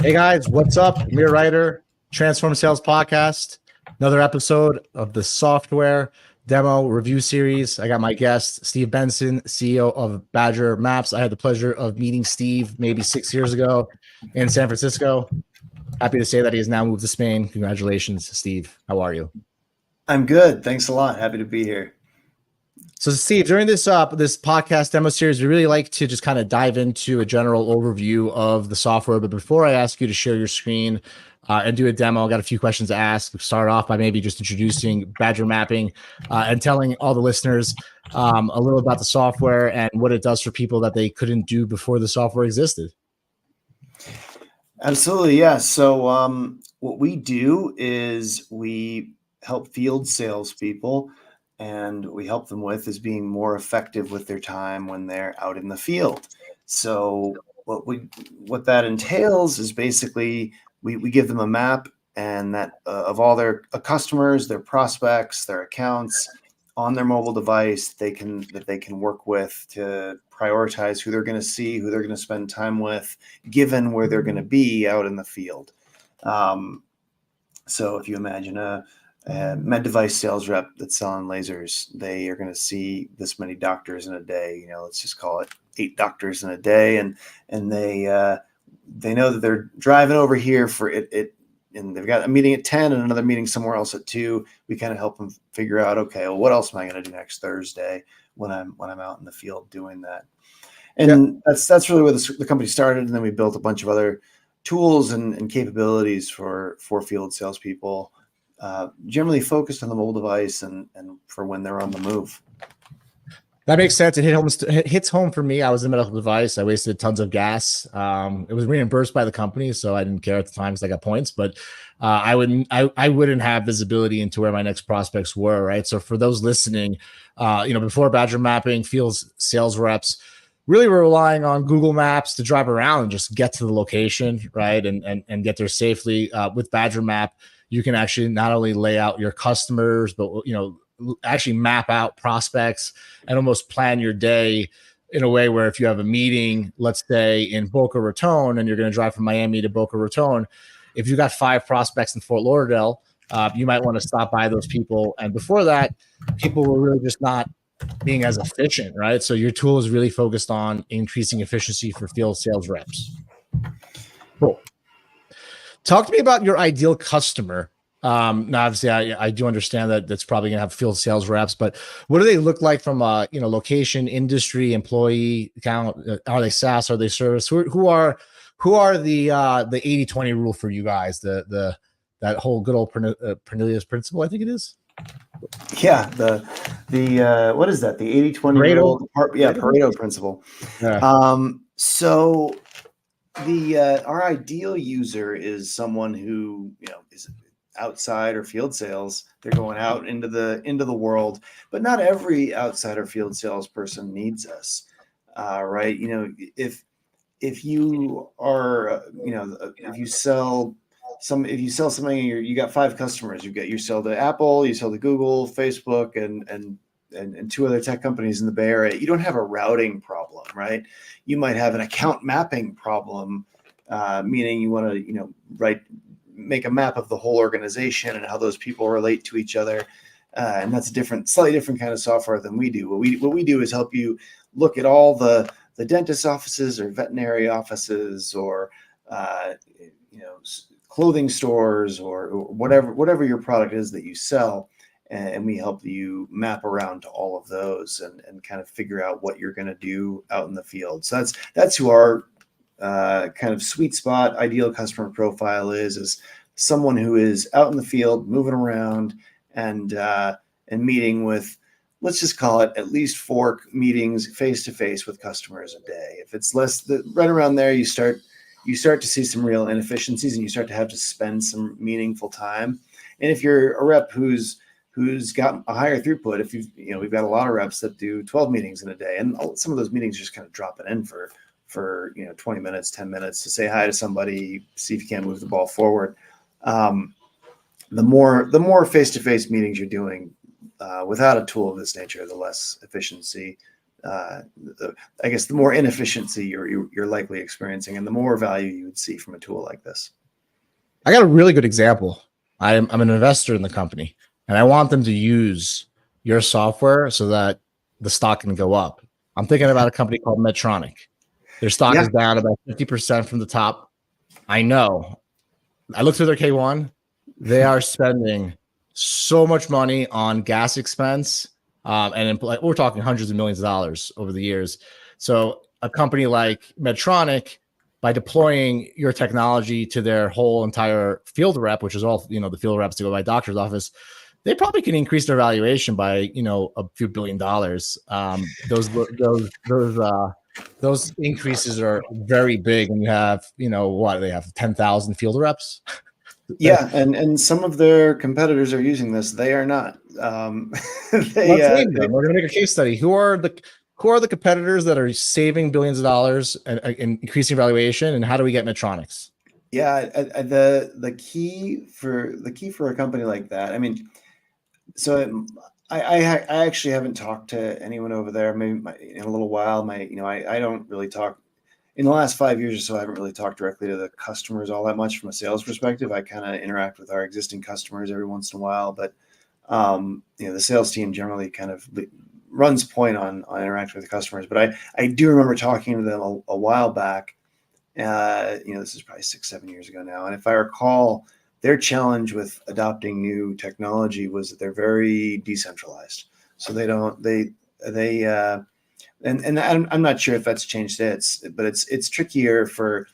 Hey guys, what's up? Amir Reiter, Transform Sales Podcast. Another episode of the software demo review series. I got my guest, Steve Benson, CEO of Badger Maps. I had the pleasure of meeting Steve maybe 6 years ago in San Francisco. Happy to say that he has now moved to Spain. Congratulations, Steve. How are you? I'm good. Thanks a lot. Happy to be here. So, Steve, during this podcast demo series, we really like to just kind of dive into a general overview of the software. But before I ask you to share your screen and do a demo, I got a few questions to ask. Start off by maybe just introducing Badger Mapping and telling all the listeners a little about the software and what it does for people that they couldn't do before the software existed. Absolutely, yeah. So what we do is we help field salespeople, and we help them with is being more effective with their time when they're out in the field. So what that entails is basically we give them a map and that of all their customers, their prospects, their accounts on their mobile device that they can work with to prioritize who they're going to see, who they're going to spend time with, given where they're going to be out in the field. So if you imagine a med device sales rep that's selling lasers, they are going to see this many doctors in a day. Let's just call it 8 doctors in a day, and they know that they're driving over here for it. And they've got a meeting at 10 and another meeting somewhere else at 2. We kind of help them figure out, okay, well, what else am I going to do next Thursday when I'm out in the field doing that? And that's really where the company started. And then we built a bunch of other tools and capabilities for field salespeople, generally focused on the mobile device and for when they're on the move. That makes sense. It hits home for me. I was in medical device. I wasted tons of gas. It was reimbursed by the company, so I didn't care at the time because I got points. But I wouldn't have visibility into where my next prospects were. Right. So for those listening, before Badger Mapping, field sales reps really were relying on Google Maps to drive around and just get to the location, right, and get there safely. With Badger Map, you can actually not only lay out your customers, but actually map out prospects and almost plan your day in a way where if you have a meeting, let's say in Boca Raton, and you're going to drive from Miami to Boca Raton, if you got 5 prospects in Fort Lauderdale, you might want to stop by those people. And before that, people were really just not being as efficient, right? So your tool is really focused on increasing efficiency for field sales reps. Cool. Talk to me about your ideal customer. Now, obviously, I do understand that that's probably going to have field sales reps, but what do they look like from a location, industry, employee count? Are they SaaS? Are they service? Who are the 80-20 rule for you guys? That whole good old Cornelius principle, I think it is. Yeah, the what is that? The 80-20 rule? Pareto principle. Yeah. So our ideal user is someone who is outside or field sales. They're going out into the world, but not every outside or field salesperson needs us, right? If you are if you sell something, you got 5 customers. You sell to Apple, you sell to Google, Facebook, and 2 other tech companies in the Bay Area. You don't have a routing problem, right? You might have an account mapping problem, meaning you want to make a map of the whole organization and how those people relate to each other. And that's a slightly different kind of software than we do. What we do is help you look at all the dentist offices or veterinary offices or clothing stores or whatever your product is that you sell. And we help you map around to all of those and kind of figure out what you're going to do out in the field. So that's who our kind of sweet spot ideal customer profile is someone who is out in the field, moving around and meeting with, let's just call it at least 4 meetings face to face with customers a day. If it's less, right around there, you start to see some real inefficiencies and you start to have to spend some meaningful time. And if you're a rep who's got a higher throughput, we've got a lot of reps that do 12 meetings in a day, and some of those meetings just kind of drop it in for 20 minutes, 10 minutes to say hi to somebody, see if you can't move the ball forward. The more face-to-face meetings you're doing without a tool of this nature, the less efficiency I guess the more inefficiency you're likely experiencing, and the more value you would see from a tool like this. I got a really good example. I'm an investor in the company, and I want them to use your software so that the stock can go up. I'm thinking about a company called Medtronic. Their stock is down about 50% from the top. I know. I looked through their K1. They are spending so much money on gas expense, we're talking hundreds of millions of dollars over the years. So a company like Medtronic, by deploying your technology to their whole entire field rep, which is all the field reps to go by doctor's office, they probably can increase their valuation by a few $1 billion. Those increases are very big, and you have they have 10,000 field reps. Yeah, and some of their competitors are using this. They are not. Let's name them. We're going to make a case study. Who are the competitors that are saving billions of dollars and increasing valuation, and how do we get Medtronics? Yeah, the key for a company like that. I mean, so I actually haven't talked to anyone over there. Maybe in a little while. I don't really talk. In the last 5 years or so, I haven't really talked directly to the customers all that much from a sales perspective. I kind of interact with our existing customers every once in a while, but the sales team generally kind of runs point on interacting with the customers. But I do remember talking to them a while back. This is probably 6-7 years ago now, and if I recall, their challenge with adopting new technology was that they're very decentralized. So and I'm not sure if that's changed it, but it's trickier for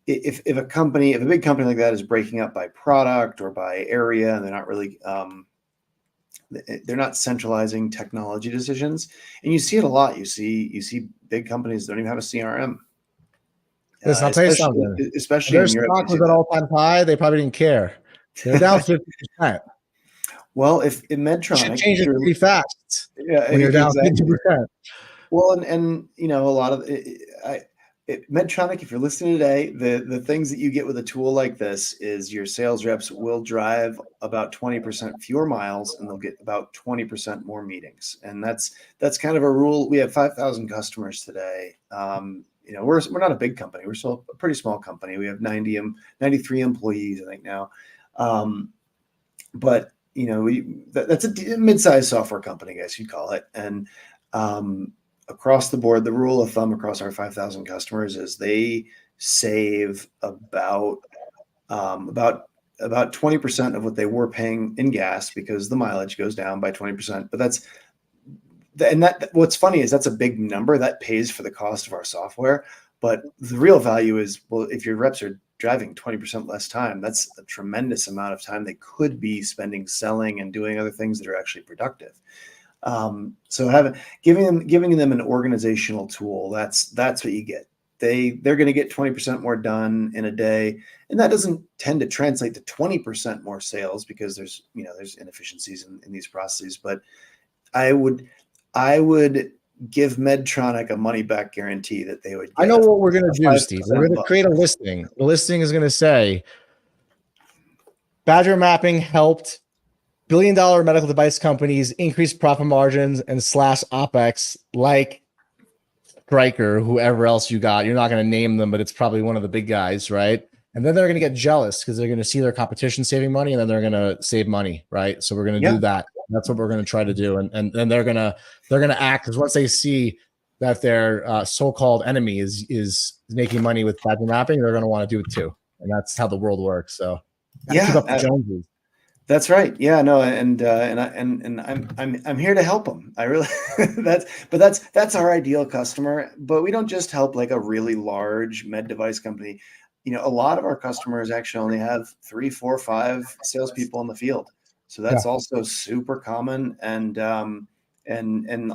if a big company like that is breaking up by product or by area, and they're not really they're not centralizing technology decisions. And you see it a lot. You see big companies don't even have a CRM. Listen, I'll tell you something. Especially their stock was at all-time high, they probably didn't care. They're down 50%. Well, if Medtronic changes pretty fast. Yeah, when you're down 50%. Well, and a lot of Medtronic, if you're listening today, the things that you get with a tool like this is your sales reps will drive about 20% fewer miles, and they'll get about 20% more meetings. And that's kind of a rule. We have 5,000 customers today. We're not a big company. We're still a pretty small company. We have 93 employees, I think now. But that's a mid-sized software company, I guess you'd call it. And across the board, the rule of thumb across our 5,000 customers is they save about 20% of what they were paying in gas, because the mileage goes down by 20%. But what's funny is that's a big number that pays for the cost of our software. But the real value is, well, if your reps are driving 20% less time, that's a tremendous amount of time they could be spending selling and doing other things that are actually productive. So giving them an organizational tool, that's what you get. They're going to get 20% more done in a day, and that doesn't tend to translate to 20% more sales, because there's inefficiencies in these processes. But I would give Medtronic a money back guarantee that they would get. I know what we're going to do, Steve. We're going to create a listing. The listing is going to say Badger Mapping helped billion-dollar medical device companies increase profit margins and slash OpEx, like Stryker, whoever else you got. You're not going to name them, but it's probably one of the big guys, right? And then they're going to get jealous because they're going to see their competition saving money, and then they're going to save money, right? So we're going to do that. That's what we're going to try to do, and they're going to act, because once they see that their so-called enemy is making money with Badger Mapping, they're going to want to do it too, and that's how the world works. So keep up the Joneses. That's right. Yeah, no, and I'm here to help them. I really that's our ideal customer. But we don't just help like a really large med device company. A lot of our customers actually only have 3, 4, 5 salespeople in the field. So that's also super common. And a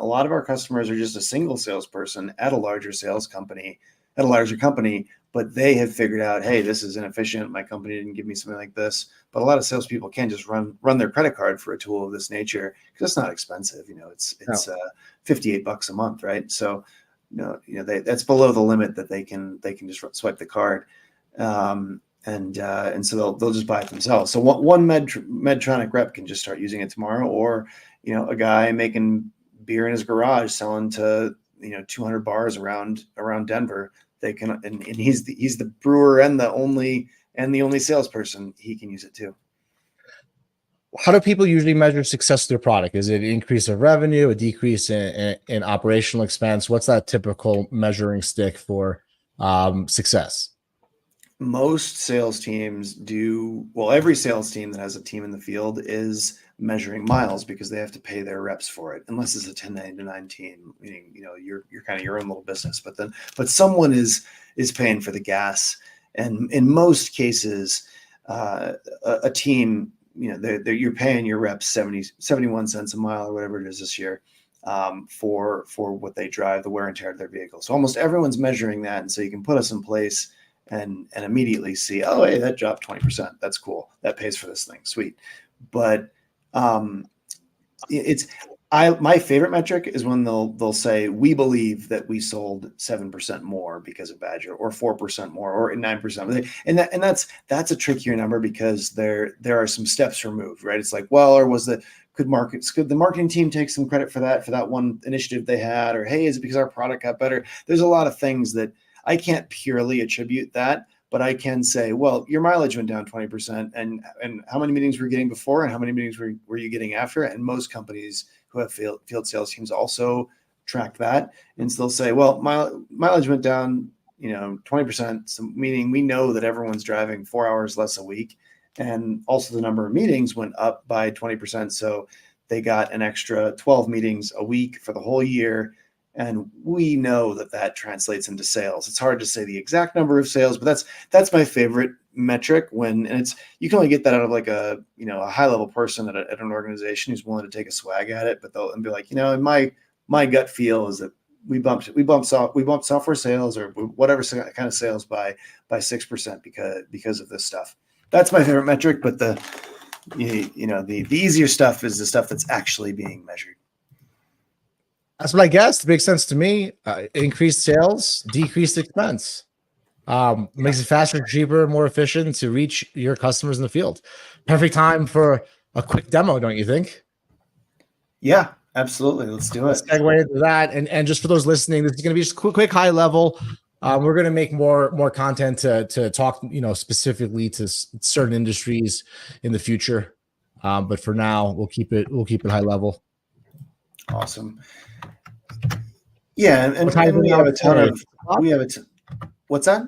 lot of our customers are just a single salesperson at a larger company, but they have figured out, hey, this is inefficient. My company didn't give me something like this. But a lot of salespeople can't just run their credit card for a tool of this nature, because it's not expensive. It's $58 a month, right? So that's below the limit that they can just swipe the card, and so they'll just buy it themselves. So one Medtronic rep can just start using it tomorrow, or a guy making beer in his garage selling to 200 bars around Denver. They can, and he's the brewer and the only salesperson. He can use it too. How do people usually measure success of their product? Is it an increase of revenue, a decrease in operational expense? What's that typical measuring stick for success? Most sales teams do well. Every sales team that has a team in the field is measuring miles because they have to pay their reps for it, unless it's a 1099 team, meaning you're kind of your own little business. But someone is paying for the gas, and in most cases, a team, you're paying your reps 71 cents a mile or whatever it is this year, for what they drive, the wear and tear of their vehicle. So almost everyone's measuring that, and so you can put us in place and immediately see, oh, hey, that dropped 20%. That's cool. That pays for this thing. Sweet. But my favorite metric is when they'll say, we believe that we sold 7% more because of Badger, or 4% more, or 9%. And that's a trickier number because there are some steps removed, right? It's like, well, or could the marketing team take some credit for that one initiative they had? Or, hey, is it because our product got better? There's a lot of things that I can't purely attribute that, but I can say, well, your mileage went down 20%, and how many meetings were you getting before, and how many meetings were you getting after? And most companies who have field sales teams also track that, and so they'll say, well, mileage went down, 20%, so meaning we know that everyone's driving 4 hours less a week, and also the number of meetings went up by 20%, so they got an extra 12 meetings a week for the whole year. And we know that translates into sales. It's hard to say the exact number of sales, but that's my favorite metric you can only get that out of like a high level person at an organization who's willing to take a swag at it, but they'll be like, my gut feel is that we bumped software sales or whatever kind of sales by 6% because of this stuff. That's my favorite metric, but the easier stuff is the stuff that's actually being measured. That's what I guessed. It makes sense to me. Increased sales, decreased expense. Makes it faster, cheaper, more efficient to reach your customers in the field. Perfect time for a quick demo, don't you think? Yeah, absolutely. Let's do it. Let's segue into that. And just for those listening, this is going to be just quick high level. We're going to make more content to talk, specifically to certain industries in the future. But for now, we'll keep it high level. Awesome. Yeah, and we have a ton of what's that?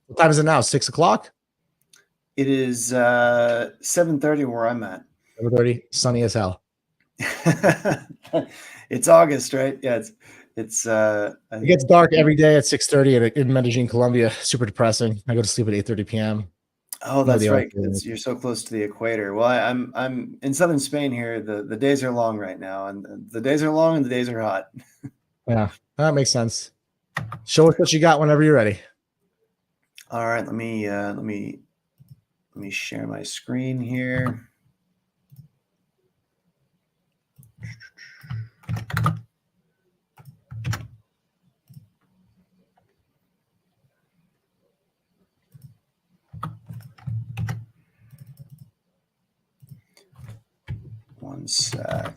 What time is it now? 6 o'clock? It is 7:30 where I'm at. 7:30, sunny as hell. It's August, right? Yeah, it gets dark every day at 6:30 in Medellin, Colombia. Super depressing. I go to sleep at 8:30 p.m. Oh, that's right. You're so close to the equator. Well, I'm in southern Spain here. The days are long right now, and the days are long and the days are hot. Yeah, that makes sense. Show us what you got whenever you're ready. All right, let me share my screen here. One sec.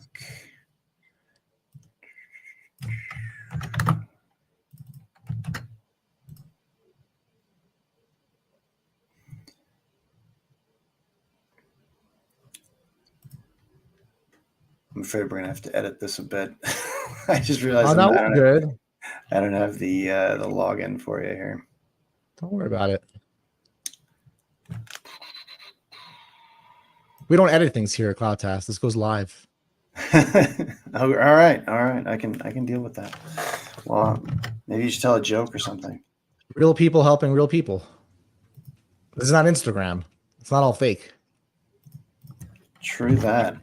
I'm afraid we're gonna have to edit this a bit. I just realized I don't have the login for you here. Don't worry about it. We don't edit things here at CloudTask. This goes live. All right. I can deal with that. Well, maybe you should tell a joke or something. Real people helping real people. This is not Instagram. It's not all fake. True that.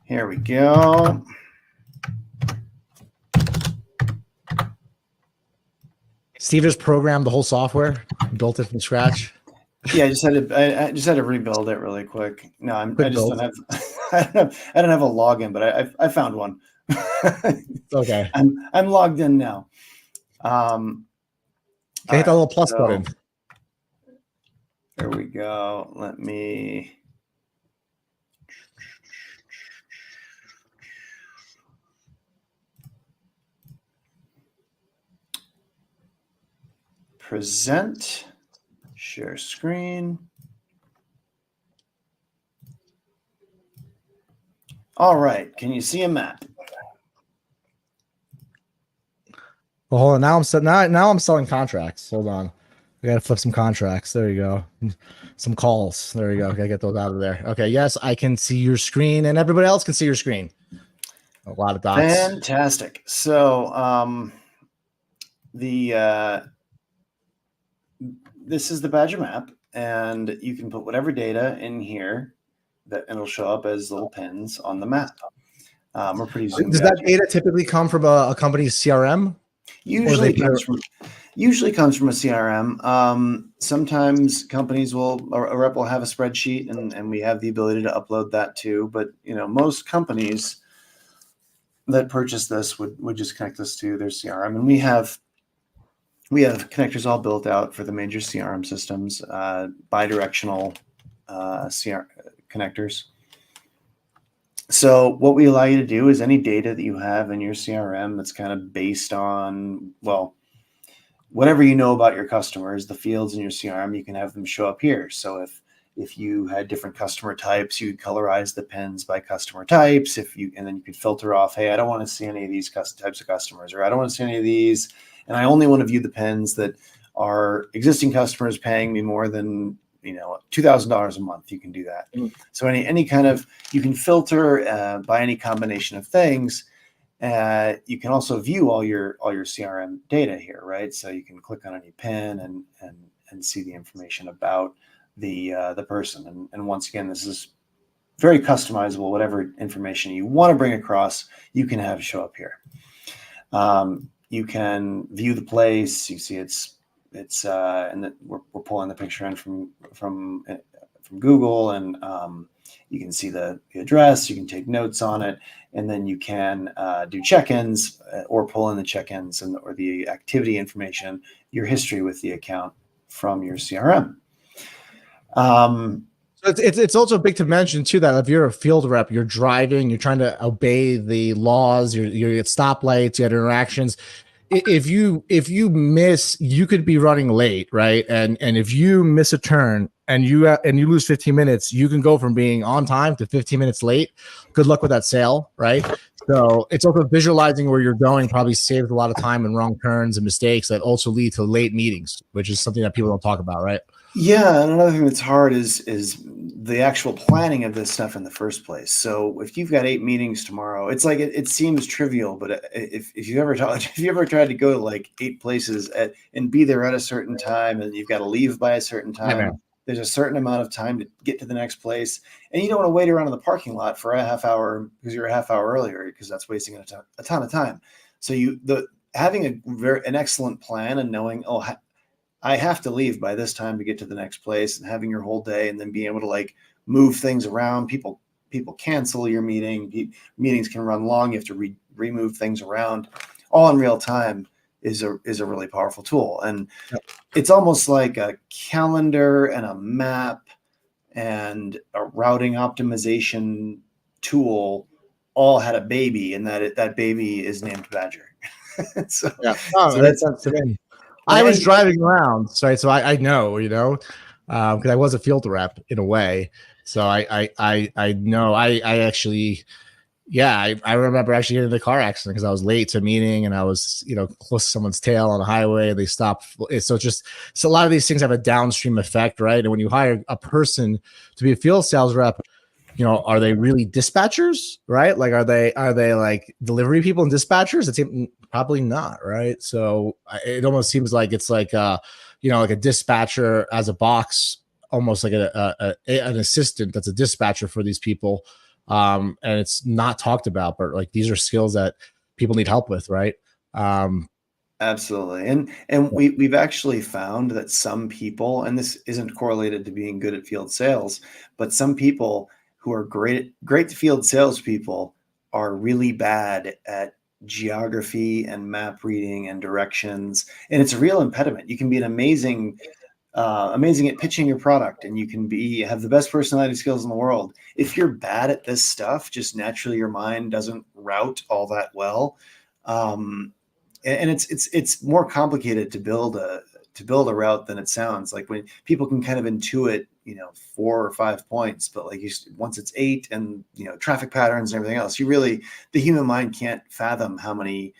Here we go. Steve just programmed the whole software, built it from scratch. Yeah, I just had to rebuild it really quick. No, I don't have I don't have a login, but I found one. Okay. I'm logged in now. Hit that little plus button. There we go. Let me. present, share screen. All right. Can you see a map? Well, hold on. Now I'm selling contracts. Hold on. I gotta flip some contracts. There you go. Some calls. There you go. Gotta get those out of there. Okay. Yes, I can see your screen, and everybody else can see your screen. A lot of dots. Fantastic. So this is the Badger map, and you can put whatever data in here that it'll show up as little pins on the map. We're pretty zoomed Does that data typically come from a company's CRM? Usually comes from a CRM. Sometimes companies a rep will have a spreadsheet, and we have the ability to upload that too. But most companies that purchase this would just connect this to their CRM, and we have connectors all built out for the major CRM systems, bi-directional CRM connectors. So what we allow you to do is any data that you have in your CRM that's kind of based on, well, whatever you know about your customers, the fields in your CRM, you can have them show up here. So if you had different customer types, you colorize the pins by customer types. And then you could filter off, hey, I don't want to see any of these types of customers, or I don't want to see any of these, and I only want to view the pins that are existing customers paying me more than $2,000 a month. You can do that. So any kind of, you can filter by any combination of things. You can also view all your CRM data here, right? So you can click on any pin and see the information about the person. And once again, this is very customizable. Whatever information you want to bring across, you can have show up here. You can view the place. You see and that we're pulling the picture in from Google, and you can see the address. You can take notes on it, and then you can do check-ins or pull in the check-ins or the activity information, your history with the account from your CRM. It's also big to mention too that if you're a field rep, you're driving, you're trying to obey the laws, you're at stoplights, you had interactions. If you miss, you could be running late, right? And if you miss a turn and you lose 15 minutes, you can go from being on time to 15 minutes late. Good luck with that sale, right? So it's also visualizing where you're going probably saves a lot of time and wrong turns and mistakes that also lead to late meetings, which is something that people don't talk about, right? Yeah, and another thing that's hard is the actual planning of this stuff in the first place. So if you've got 8 meetings tomorrow, it's like it seems trivial, but if you ever tried to go to like 8 places and be there at a certain time, and you've got to leave by a certain time, there's a certain amount of time to get to the next place, and you don't want to wait around in the parking lot for a half hour because you're a half hour earlier, because that's wasting a ton of time. So having an excellent plan and knowing, I have to leave by this time to get to the next place, and having your whole day, and then being able to like move things around. People cancel your meeting. Meetings can run long. You have to remove things around, all in real time is a really powerful tool. And it's almost like a calendar and a map and a routing optimization tool all had a baby, and that baby is named Badger. So that's to me. I was driving around, right? So I know, because I was a field rep in a way. So I know. I actually, I remember actually getting in a car accident because I was late to a meeting, and I was, close to someone's tail on the highway. They stopped. So a lot of these things have a downstream effect, right? And when you hire a person to be a field sales rep, are they really dispatchers, right? Like, are they like delivery people and dispatchers? It's probably not, right? So it almost seems like it's like like a dispatcher as a box, almost like an assistant that's a dispatcher for these people, and it's not talked about, but like these are skills that people need help with, right? Absolutely. And we've actually found that some people, and this isn't correlated to being good at field sales, but some people who are great field salespeople are really bad at geography and map reading and directions. And it's a real impediment. You can be amazing at pitching your product, and you can have the best personality skills in the world. If you're bad at this stuff, just naturally your mind doesn't route all that well. And it's more complicated to build build a route than it sounds. Like when people can kind of intuit, 4 or 5 points, but like once it's 8 and traffic patterns and everything else, the human mind can't fathom how many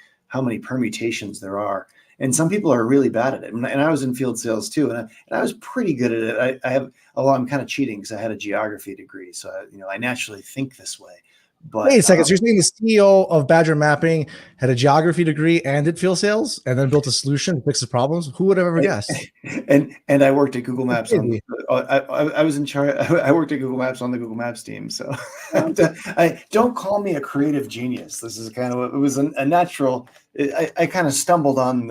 permutations there are. And some people are really bad at it. And I was in field sales too, and I was pretty good at it. I'm kind of cheating because I had a geography degree, so I naturally think this way. But wait a second. So you're saying the CEO of Badger Mapping had a geography degree and did field sales and then built a solution to fix the problems? Who would have ever guessed? And I worked at Google Maps. I was in charge. I worked at Google Maps on the Google Maps team. So I don't call me a creative genius. This is kind of, it was a natural. I kind of stumbled on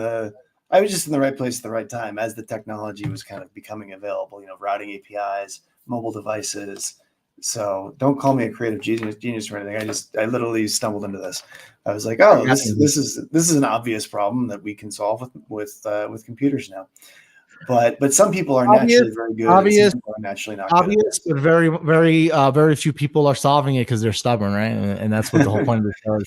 I was just in the right place at the right time as the technology was kind of becoming available. Routing APIs, mobile devices. So don't call me a creative genius or anything. I literally stumbled into this. I was like, oh, this is an obvious problem that we can solve with computers now. But some people are naturally very good. Obvious, some people are naturally not obvious, good. But very few people are solving it because they're stubborn, right? And that's what the whole point of the show is.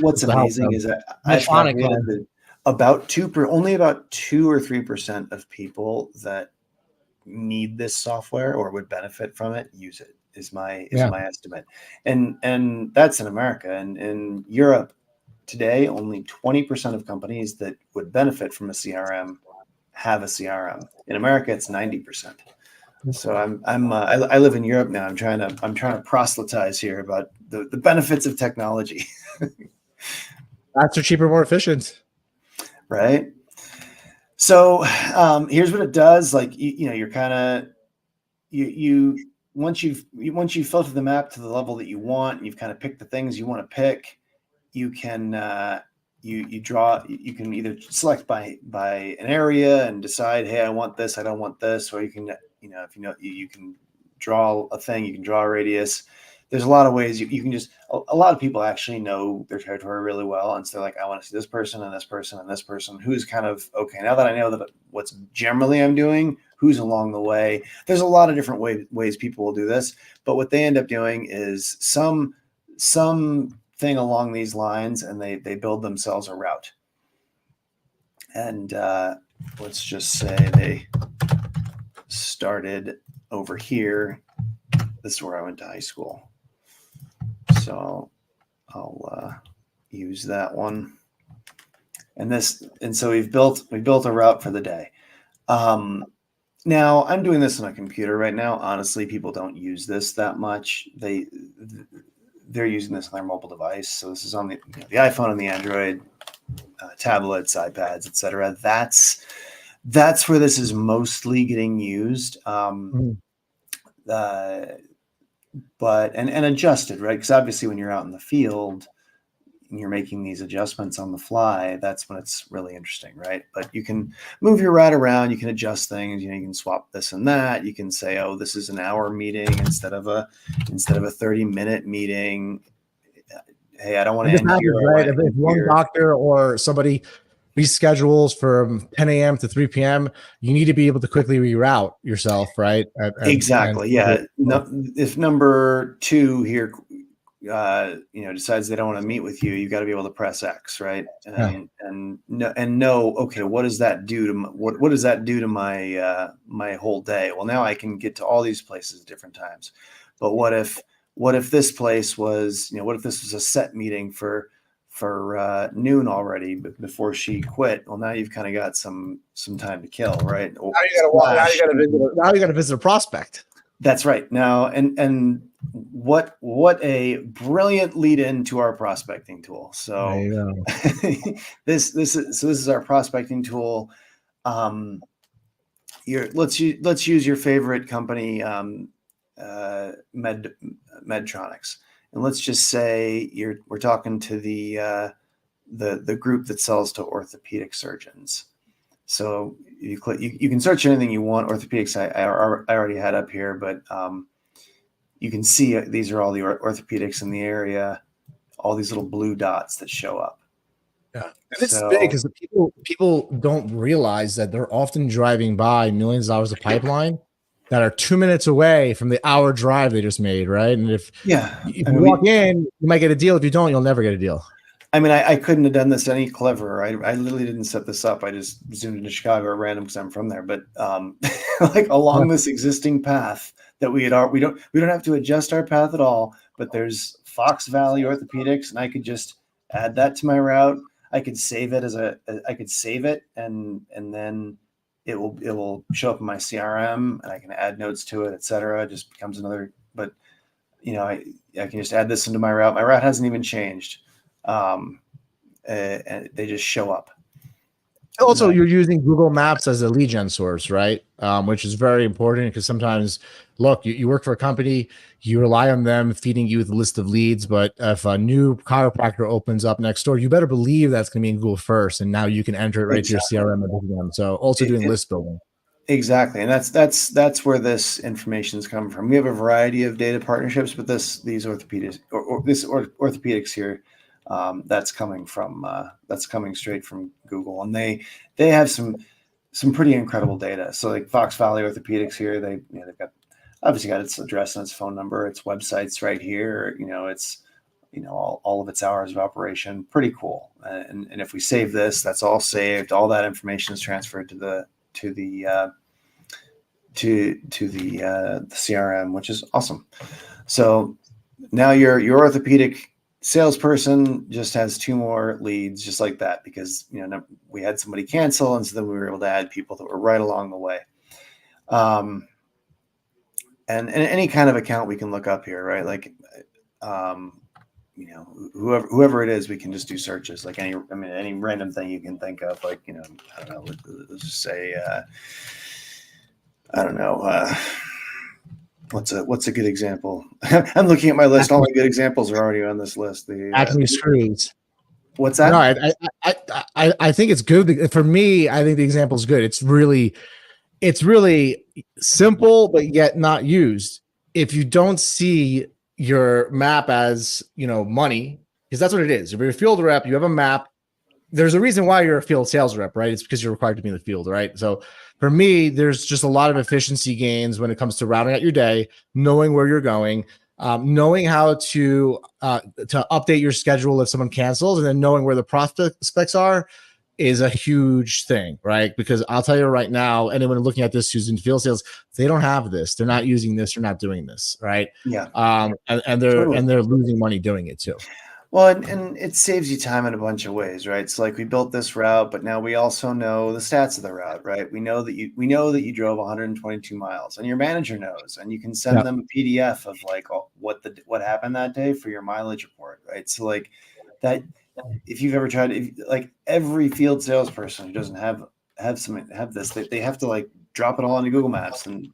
What's amazing is that I've calculated that only about 2 or 3% of people that need this software or would benefit from it use it. Is my estimate, and that's in America. And in Europe today, only 20% of companies that would benefit from a CRM have a CRM. In America, it's 90%. So I live in Europe now. I'm trying to proselytize here about the benefits of technology. Faster, cheaper, more efficient, right? So here's what it does. Like you're kind of once you filter the map to the level that you want, and you've kind of picked the things you want to pick, you can you can either select by an area and decide, hey, I want this, I don't want this, or you can you can draw a thing, you can draw a radius. There's a lot of ways you can just. A lot of people actually know their territory really well, and so they're like, I want to see this person and this person and this person. Who's kind of okay now that I know that what's generally I'm doing. Who's along the way? There's a lot of different ways people will do this, but what they end up doing is some thing along these lines, and they build themselves a route. And let's just say they started over here. This is where I went to high school, so I'll use that one. And so we built a route for the day. Now I'm doing this on a computer right now. Honestly, people don't use this that much. They're using this on their mobile device. So this is on the iPhone and the Android, tablets, iPads, etc. That's where this is mostly getting used. But adjusted, right? Because obviously when you're out in the field and you're making these adjustments on the fly, that's when it's really interesting, right? But you can move your route around, you can adjust things, you can swap this and that. You can say, oh, this is an hour meeting instead of a 30-minute meeting. Hey, I don't want to end here. Right? If one doctor or somebody reschedules from 10 a.m. to 3 p.m., you need to be able to quickly reroute yourself, right? Exactly. If number 2 here decides they don't want to meet with you, you got to be able to press X, right? And know, okay, what does that do to what does that do to my my whole day? Well, now I can get to all these places at different times. But what if this place was, what if this was a set meeting for noon already, but before she quit? Well, now you've kind of got some time to kill, right? Now you got to visit a prospect. That's right. Now, and what a brilliant lead in to our prospecting tool. So this is our prospecting tool. Let's use your favorite company, Medtronics, and let's just say we're talking to the group that sells to orthopedic surgeons. So you can search anything you want. Orthopedics, I already had up here, but you can see these are all the orthopedics in the area, all these little blue dots that show up. Yeah, and it's big because people don't realize that they're often driving by millions of dollars of pipeline that are 2 minutes away from the hour drive they just made, right? And if you walk in, you might get a deal. If you don't, you'll never get a deal. I mean, I couldn't have done this any cleverer. I literally didn't set this up. I just zoomed into Chicago at random because I'm from there. But like along this existing path that we don't have to adjust our path at all. But there's Fox Valley Orthopedics, and I could just add that to my route. I could save it and then it will show up in my CRM, and I can add notes to it, etc. It just becomes another. But I can just add this into my route. My route hasn't even changed. And they just show up. Also, you're using Google Maps as a lead gen source, right? Which is very important because sometimes, look, you work for a company, you rely on them feeding you with a list of leads. But if a new chiropractor opens up next door, you better believe that's going to be in Google first, and now you can enter it right to your CRM and them. So also doing list building. Exactly, and that's where this information is coming from. We have a variety of data partnerships with these orthopedics orthopedics here. That's coming straight from Google, and they have some pretty incredible data. So like Fox Valley Orthopedics here, they've got obviously got its address and its phone number, its websites right here. It's all of its hours of operation. Pretty cool. And if we save this, that's all saved. All that information is transferred to the CRM, which is awesome. So now your orthopedic salesperson just has 2 more leads just like that, because we had somebody cancel, and so then we were able to add people that were right along the way. And any kind of account we can look up here, right? Like whoever it is, we can just do searches like any random thing you can think of, like I don't know, let's just say I don't know, what's a good example? I'm looking at my list. All my good examples are already on this list. The Acme screws. What's that? No, I think it's good. For me, I think the example is good. It's really simple, but yet not used. If you don't see your map as money, because that's what it is. If you're a field rep, you have a map. There's a reason why you're a field sales rep, right? It's because you're required to be in the field, right? So for me, there's just a lot of efficiency gains when it comes to routing out your day, knowing where you're going, knowing how to update your schedule if someone cancels, and then knowing where the prospects are is a huge thing, right? Because I'll tell you right now, anyone looking at this who's in field sales, they don't have this. They're not using this. They're not doing this, right? Yeah. And they're losing money doing it too. Well, and it saves you time in a bunch of ways, right? So like we built this route, but now we also know the stats of the route, right? We know that you drove 122 miles, and your manager knows, and you can send them a PDF of like what happened that day for your mileage report, right? So like that, if you've ever tried, like every field salesperson who doesn't have this, they have to like drop it all into Google Maps, and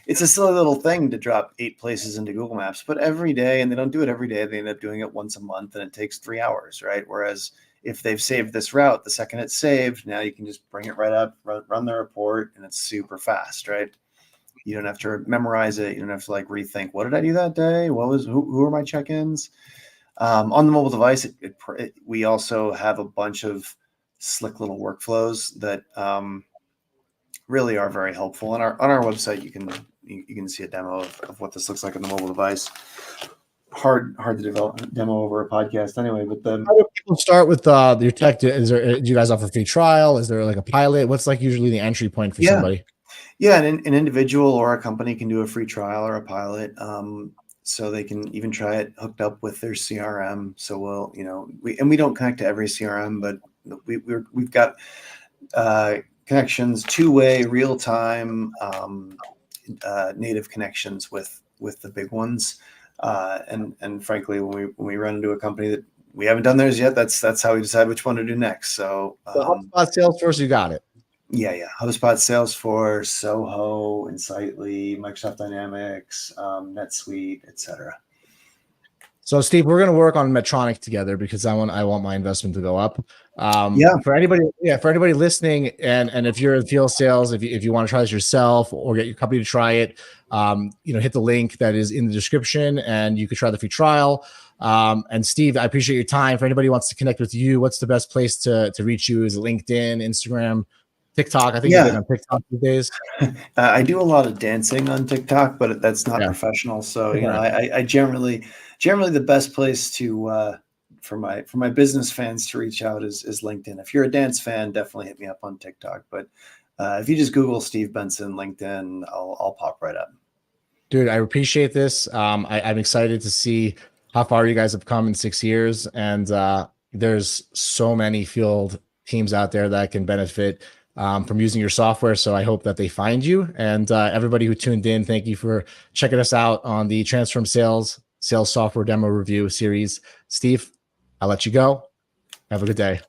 it's a silly little thing to drop 8 places into Google Maps, but every day, and they don't do it every day, they end up doing it once a month, and it takes 3 hours, right? Whereas if they've saved this route, the second it's saved, now you can just bring it right up, run the report, and it's super fast, right? You don't have to memorize it. You don't have to like rethink, what did I do that day? Who are my check-ins? On the mobile device, we also have a bunch of slick little workflows that really are very helpful. On our website, you can see a demo of what this looks like on the mobile device. Hard to develop demo over a podcast anyway. But how do people start with your tech? Do you guys offer a free trial? Is there like a pilot? What's like usually the entry point for somebody? Yeah, an individual or a company can do a free trial or a pilot. So they can even try it hooked up with their CRM. So we don't connect to every CRM, but we've got connections, 2-way, real time, native connections with the big ones. And frankly, when we run into a company that we haven't done theirs yet, that's how we decide which one to do next. So HubSpot, Salesforce, you got it. Yeah. HubSpot, Salesforce, Soho, Insightly, Microsoft Dynamics, NetSuite, etc. So Steve, we're going to work on Medtronic together because I want my investment to go up. For anybody listening, and if you're in field sales, if you want to try this yourself or get your company to try it, hit the link that is in the description, and you could try the free trial. And Steve, I appreciate your time. For anybody who wants to connect with you, what's the best place to reach you? Is it LinkedIn, Instagram, TikTok? I think you're big on TikTok these days. I do a lot of dancing on TikTok, but that's not professional. So I generally the best place for my business fans to reach out is LinkedIn. If you're a dance fan, definitely hit me up on TikTok. But if you just Google Steve Benson LinkedIn, I'll pop right up. Dude, I appreciate this. I'm excited to see how far you guys have come in 6 years, and there's so many field teams out there that can benefit from using your software. So I hope that they find you. And everybody who tuned in, thank you for checking us out on the Transform Sales Software Demo Review series. Steve, I'll let you go. Have a good day.